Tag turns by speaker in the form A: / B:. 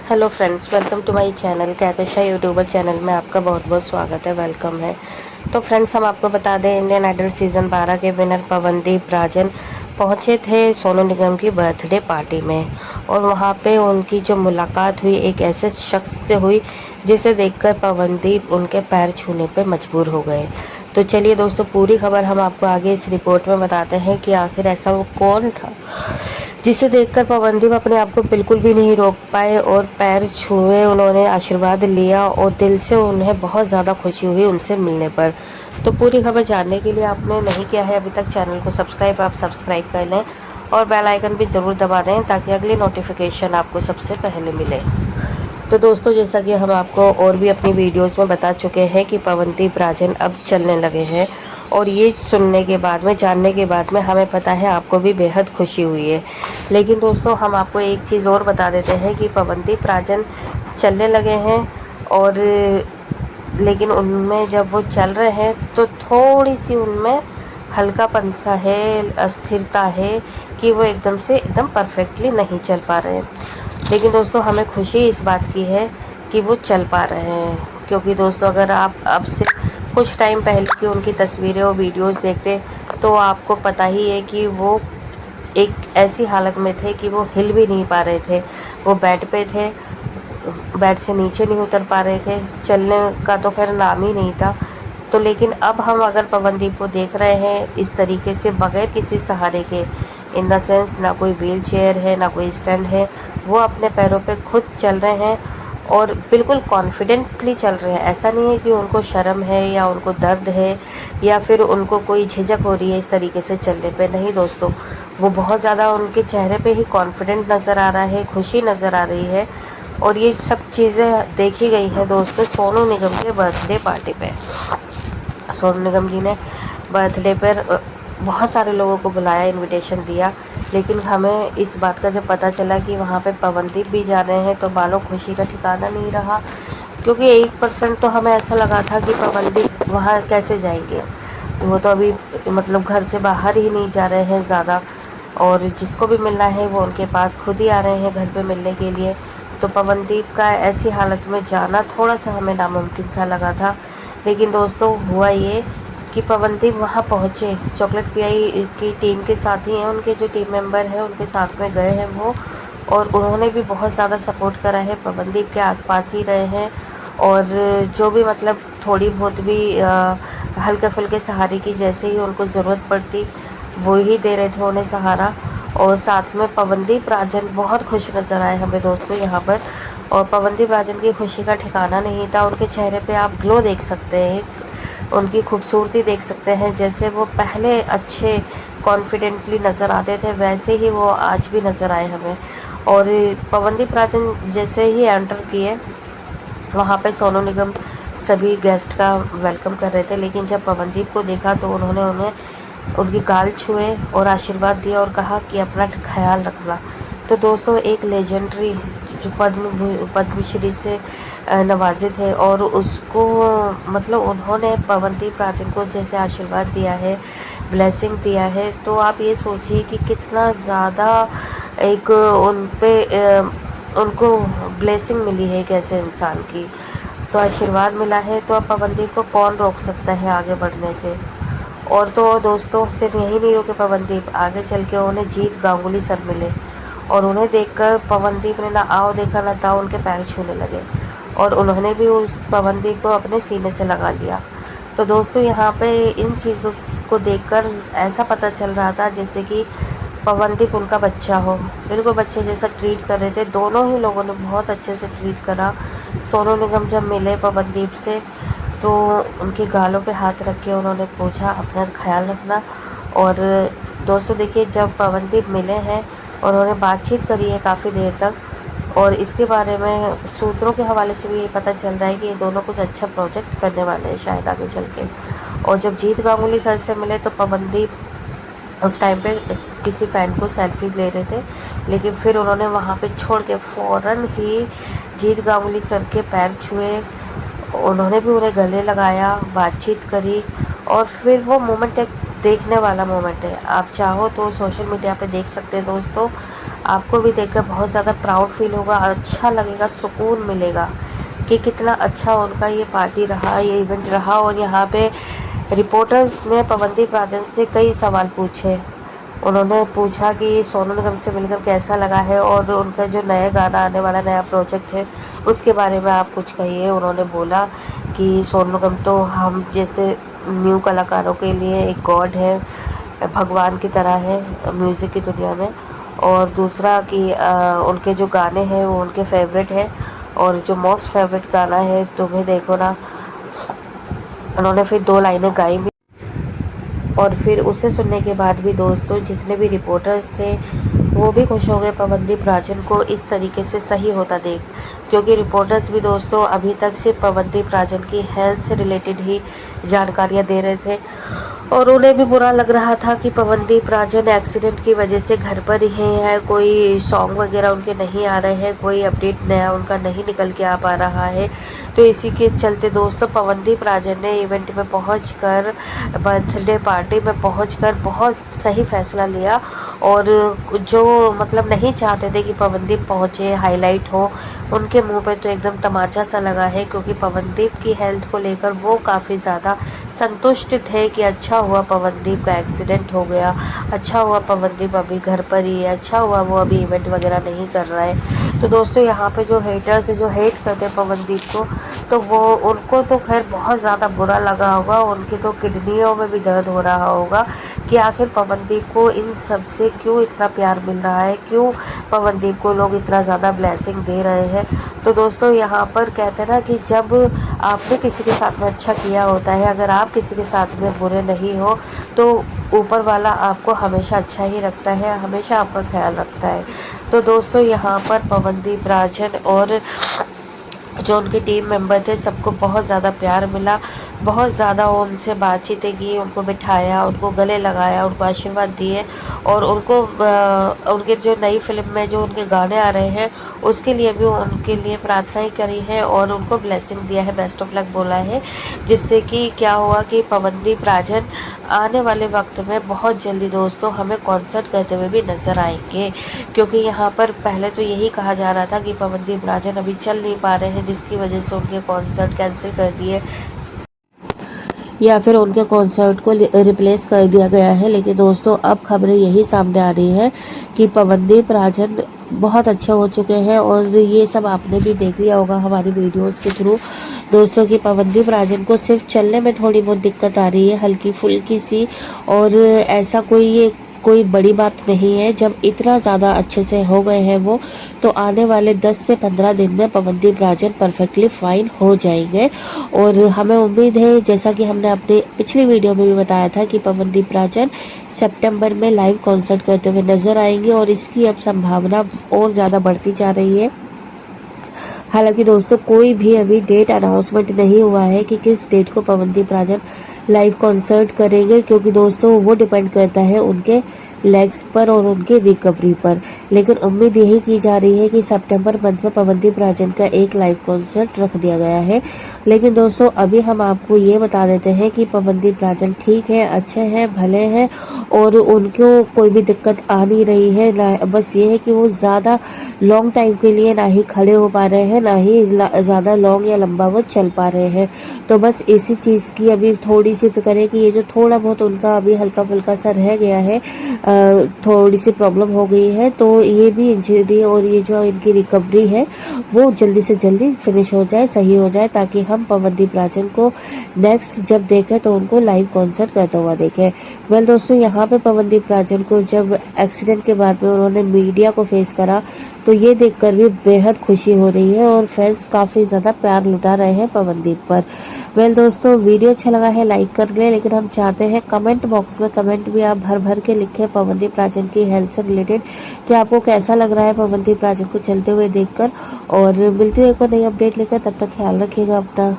A: Hello friends, welcome to my channel कैपेशा youtuber channel में आपका बहुत बहुत स्वागत है, वेलकम है। तो फ्रेंड्स, हम आपको बता दें, इंडियन आइडल सीज़न 12 के विनर पवनदीप राजन पहुंचे थे सोनू निगम की बर्थडे पार्टी में। और वहां पे उनकी जो मुलाकात हुई एक ऐसे शख्स से हुई जिसे देखकर पवनदीप उनके पैर छूने पे मजबूर हो गए। तो चलिए दोस्तों, पूरी खबर हम आपको आगे इस रिपोर्ट में बताते हैं कि आखिर ऐसा वो कौन था जिसे देखकर पवनदीप अपने आप को बिल्कुल भी नहीं रोक पाए और पैर छुए। उन्होंने आशीर्वाद लिया और दिल से उन्हें बहुत ज़्यादा खुशी हुई उनसे मिलने पर। तो पूरी खबर जानने के लिए आपने नहीं किया है अभी तक चैनल को सब्सक्राइब, आप सब्सक्राइब कर लें और बेल आइकन भी ज़रूर दबा दें ताकि अगली नोटिफिकेशन आपको सबसे पहले मिले। तो दोस्तों, जैसा कि हम आपको और भी अपनी वीडियोस में बता चुके हैं कि पवनदीप राजन अब चलने लगे हैं, और ये सुनने के बाद में, जानने के बाद में हमें पता है आपको भी बेहद खुशी हुई है। लेकिन दोस्तों, हम आपको एक चीज़ और बता देते हैं कि पवनदीप राजन चलने लगे हैं, और लेकिन उनमें जब वो चल रहे हैं तो थोड़ी सी उनमें हल्कापन सा है, अस्थिरता है कि वो एकदम से एकदम परफेक्टली नहीं चल पा रहे हैं। लेकिन दोस्तों, हमें खुशी इस बात की है कि वो चल पा रहे हैं, क्योंकि दोस्तों अगर आप अब से कुछ टाइम पहले की उनकी तस्वीरें और वीडियोस देखते तो आपको पता ही है कि वो एक ऐसी हालत में थे कि वो हिल भी नहीं पा रहे थे। वो बेड पे थे, बेड से नीचे नहीं उतर पा रहे थे, चलने का तो खैर नाम ही नहीं था। तो लेकिन अब हम अगर पवनदीप को देख रहे हैं इस तरीके से, बगैर किसी सहारे के, इन द सेंस ना कोई व्हील चेयर है ना कोई स्टैंड है, वो अपने पैरों पे खुद चल रहे हैं और बिल्कुल कॉन्फिडेंटली चल रहे हैं। ऐसा नहीं है कि उनको शर्म है या उनको दर्द है या फिर उनको कोई झिझक हो रही है इस तरीके से चलने पे। नहीं दोस्तों, वो बहुत ज़्यादा, उनके चेहरे पे ही कॉन्फिडेंट नज़र आ रहा है, खुशी नज़र आ रही है। और ये सब चीज़ें देखी गई हैं दोस्तों सोनू निगम के बर्थडे पार्टी पे। सोनू निगम जी ने बर्थडे पर बहुत सारे लोगों को बुलाया, इनविटेशन दिया, लेकिन हमें इस बात का जब पता चला कि वहाँ पे पवनदीप भी जा रहे हैं तो बालों खुशी का ठिकाना नहीं रहा। क्योंकि 1% तो हमें ऐसा लगा था कि पवनदीप वहाँ कैसे जाएंगे, वो तो अभी मतलब घर से बाहर ही नहीं जा रहे हैं ज़्यादा, और जिसको भी मिलना है वो उनके पास खुद ही आ रहे हैं घर पे मिलने के लिए। तो पवनदीप का ऐसी हालत में जाना थोड़ा सा हमें नामुमकिन सा लगा था। लेकिन दोस्तों, हुआ ये कि पवनदीप वहाँ पहुँचे, चॉकलेट पीआई की टीम के साथ ही हैं, उनके जो टीम मेंबर हैं उनके साथ में गए हैं वो, और उन्होंने भी बहुत ज़्यादा सपोर्ट करा है, पवनदीप के आसपास ही रहे हैं। और जो भी मतलब थोड़ी बहुत भी हल्के फुल्के सहारे की जैसे ही उनको ज़रूरत पड़ती वो ही दे रहे थे उन्हें सहारा। और साथ में पवनदीप राजन बहुत खुश नज़र आए हमें दोस्तों यहाँ पर, और पवनदीप राजन की खुशी का ठिकाना नहीं था। उनके चेहरे पे आप ग्लो देख सकते हैं, उनकी खूबसूरती देख सकते हैं। जैसे वो पहले अच्छे कॉन्फिडेंटली नज़र आते थे वैसे ही वो आज भी नज़र आए हमें। और पवनदीप राजन जैसे ही एंटर किए वहाँ पे सोनू निगम सभी गेस्ट का वेलकम कर रहे थे, लेकिन जब पवनदीप को देखा तो उन्होंने उन्हें उनकी गाल छुए और आशीर्वाद दिया और कहा कि अपना ख्याल रखना। तो दोस्तों, एक लेजेंडरी जो पद्मश्री से नवाजे थे, और उसको मतलब उन्होंने पवनदीप राजन को जैसे आशीर्वाद दिया है, ब्लेसिंग दिया है, तो आप ये सोचिए कि कितना ज़्यादा एक उन पे उनको ब्लेसिंग मिली है एक ऐसे इंसान की। तो आशीर्वाद मिला है, तो अब पवनदीप को कौन रोक सकता है आगे बढ़ने से। और तो दोस्तों, सिर्फ यही नहीं रुके पवनदीप, आगे चल के उन्हें जीत गांगुली सर मिले, और उन्हें देखकर पवनदीप ने ना आओ देखा ना ताओ उनके पैर छूने लगे, और उन्होंने भी उस पवनदीप को अपने सीने से लगा लिया। तो दोस्तों, यहाँ पे इन चीज़ों को देखकर ऐसा पता चल रहा था जैसे कि पवनदीप उनका बच्चा हो, बिल्कुल बच्चे जैसा ट्रीट कर रहे थे। दोनों ही लोगों ने बहुत अच्छे से ट्रीट करा। सोनू निगम जब मिले पवनदीप से तो उनके गालों पे हाथ रख के उन्होंने पूछा अपना ख्याल रखना। और दोस्तों देखिए, जब पवनदीप मिले हैं और उन्होंने बातचीत करी है काफ़ी देर तक, और इसके बारे में सूत्रों के हवाले से भी ये पता चल रहा है कि ये दोनों कुछ अच्छा प्रोजेक्ट करने वाले हैं शायद आगे चल के। और जब जीत गांगुली सर से मिले तो पवनदीप उस टाइम पे किसी फ़ैन को सेल्फी ले रहे थे, लेकिन फिर उन्होंने वहाँ पे छोड़ के फ़ौरन ही जीत गांगुली सर के पैर छुए, उन्होंने भी उन्हें गले लगाया, बातचीत करी। और फिर वो मोमेंट एक देखने वाला मोमेंट है, आप चाहो तो सोशल मीडिया पे देख सकते हैं दोस्तों। आपको भी देखकर बहुत ज़्यादा प्राउड फील होगा, अच्छा लगेगा, सुकून मिलेगा कि कितना अच्छा उनका ये पार्टी रहा, ये इवेंट रहा। और यहाँ पे रिपोर्टर्स ने पवनदीप राजन से कई सवाल पूछे। उन्होंने पूछा कि सोनू निगम से मिलकर कैसा लगा है और उनका जो नया गाना आने वाला नया प्रोजेक्ट है उसके बारे में आप कुछ कहिए। उन्होंने बोला कि सोनू निगम तो हम जैसे न्यू कलाकारों के लिए एक गॉड है, भगवान की तरह है म्यूज़िक की दुनिया में। और दूसरा कि उनके जो गाने हैं वो उनके फेवरेट हैं, और जो मोस्ट फेवरेट गाना है तुम्हें देखो ना, उन्होंने फिर 2 लाइनें गाई भी। और फिर उसे सुनने के बाद भी दोस्तों जितने भी रिपोर्टर्स थे वो भी खुश हो गए पवनदीप राजन को इस तरीके से सही होता देख, क्योंकि रिपोर्टर्स भी दोस्तों अभी तक सिर्फ पवनदीप राजन की हेल्थ से रिलेटेड ही जानकारियां दे रहे थे। और उन्हें भी बुरा लग रहा था कि पवनदीप राजन एक्सीडेंट की वजह से घर पर ही हैं, कोई सॉन्ग वगैरह उनके नहीं आ रहे हैं, कोई अपडेट नया उनका नहीं निकल के आ पा रहा है। तो इसी के चलते दोस्तों पवनदीप राजन ने इवेंट में पहुंचकर, बर्थडे पार्टी में पहुंचकर बहुत सही फैसला लिया। और जो मतलब नहीं चाहते थे कि पवनदीप पहुंचे, हाईलाइट हो, उनके मुंह पे तो एकदम तमाचा सा लगा है, क्योंकि पवनदीप की हेल्थ को लेकर वो काफ़ी ज़्यादा संतुष्ट थे कि अच्छा हुआ पवनदीप का एक्सीडेंट हो गया, अच्छा हुआ पवनदीप अभी घर पर ही है, अच्छा हुआ वो अभी इवेंट वगैरह नहीं कर रहा है। तो दोस्तों यहाँ पे जो हेटर्स जो हेट करते हैं पवनदीप को, तो वो उनको तो खैर बहुत ज़्यादा बुरा लगा होगा, उनकी तो किडनियों में भी दर्द हो रहा होगा कि आखिर पवनदीप को इन सब से क्यों इतना प्यार मिल रहा है, क्यों पवनदीप को लोग इतना ज़्यादा ब्लेसिंग दे रहे हैं। तो दोस्तों यहाँ पर कहते हैं ना कि जब आपने किसी के साथ में अच्छा किया होता है, अगर आप किसी के साथ में बुरे नहीं हो तो ऊपर वाला आपको हमेशा अच्छा ही रखता है, हमेशा आपका ख्याल रखता है। तो दोस्तों यहाँ पर पवनदीप राजन और जो उनके टीम मेंबर थे सबको बहुत ज़्यादा प्यार मिला, बहुत ज़्यादा उनसे बातचीतें की, उनको बिठाया, उनको गले लगाया, उनको आशीर्वाद दिए। और उनको उनके जो नई फिल्म में जो उनके गाने आ रहे हैं उसके लिए भी उनके लिए प्रार्थनाएं करी हैं और उनको ब्लेसिंग दिया है, बेस्ट ऑफ लक बोला है। जिससे कि क्या हुआ कि पवनदीप राजन आने वाले वक्त में बहुत जल्दी दोस्तों हमें कॉन्सर्ट करते हुए भी नज़र आएंगे, क्योंकि यहाँ पर पहले तो यही कहा जा रहा था कि पवनदीप राजन अभी चल नहीं पा रहे हैं, जिसकी वजह से उनके कॉन्सर्ट कैंसिल कर दिए या फिर उनके कॉन्सर्ट को रिप्लेस कर दिया गया है। लेकिन दोस्तों अब खबरें यही सामने आ रही है कि पवनदीप राजन बहुत अच्छे हो चुके हैं, और ये सब आपने भी देख लिया होगा हमारी वीडियोस के थ्रू दोस्तों कि पवनदीप राजन को सिर्फ चलने में थोड़ी बहुत दिक्कत आ रही है, हल्की फुल्की सी, और ऐसा कोई बड़ी बात नहीं है। जब इतना ज़्यादा अच्छे से हो गए हैं वो, तो आने वाले 10 से 15 दिन में पवनदीप राजन परफेक्टली फाइन हो जाएंगे। और हमें उम्मीद है, जैसा कि हमने अपने पिछली वीडियो में भी बताया था, कि पवनदीप राजन सितंबर में लाइव कॉन्सर्ट करते हुए नजर आएंगे, और इसकी अब संभावना और ज़्यादा बढ़ती जा रही है। हालांकि दोस्तों कोई भी अभी डेट अनाउंसमेंट नहीं हुआ है कि किस डेट को पवनदीप राजन लाइव कॉन्सर्ट करेंगे, क्योंकि दोस्तों वो डिपेंड करता है उनके लेग्स पर और उनके रिकवरी पर। लेकिन उम्मीद यही की जा रही है कि सितंबर मंथ में पवनदीप राजन का एक लाइव कॉन्सर्ट रख दिया गया है। लेकिन दोस्तों अभी हम आपको ये बता देते हैं कि पवनदीप राजन ठीक है, अच्छे हैं, भले हैं, और उनको कोई भी दिक्कत आ नहीं रही है। ना बस ये है कि वो ज़्यादा लॉन्ग टाइम के लिए ना ही खड़े हो पा रहे हैं, ना ही ज़्यादा लॉन्ग या लंबा वो चल पा रहे हैं। तो बस इसी चीज़ की अभी थोड़ी सी फिक्र है कि ये जो थोड़ा बहुत उनका अभी हल्का फुल्का सा रह गया है, थोड़ी सी प्रॉब्लम हो गई है, तो ये भी इंजरी और ये जो इनकी रिकवरी है वो जल्दी से जल्दी फिनिश हो जाए, सही हो जाए, ताकि हम पवनदीप राजन को नेक्स्ट जब देखें तो उनको लाइव कॉन्सर्ट करता हुआ देखें। वेल दोस्तों यहाँ पे पवनदीप राजन को जब एक्सीडेंट के बाद में उन्होंने मीडिया को फेस करा, तो ये देखकर भी बेहद खुशी हो रही है, और फैंस काफ़ी ज़्यादा प्यार लुटा रहे हैं पवनदीप पर। वेल दोस्तों वीडियो अच्छा लगा है लाइक कर ले, लेकिन हम चाहते हैं कमेंट बॉक्स में कमेंट भी आप भर भर के लिखें पवनदीप राजन की हेल्थ से रिलेटेड, कि आपको कैसा लग रहा है पवनदीप राजन को चलते हुए देखकर। और मिलती है एक और नई अपडेट लेकर, तब तक ख्याल रखिएगा अपना।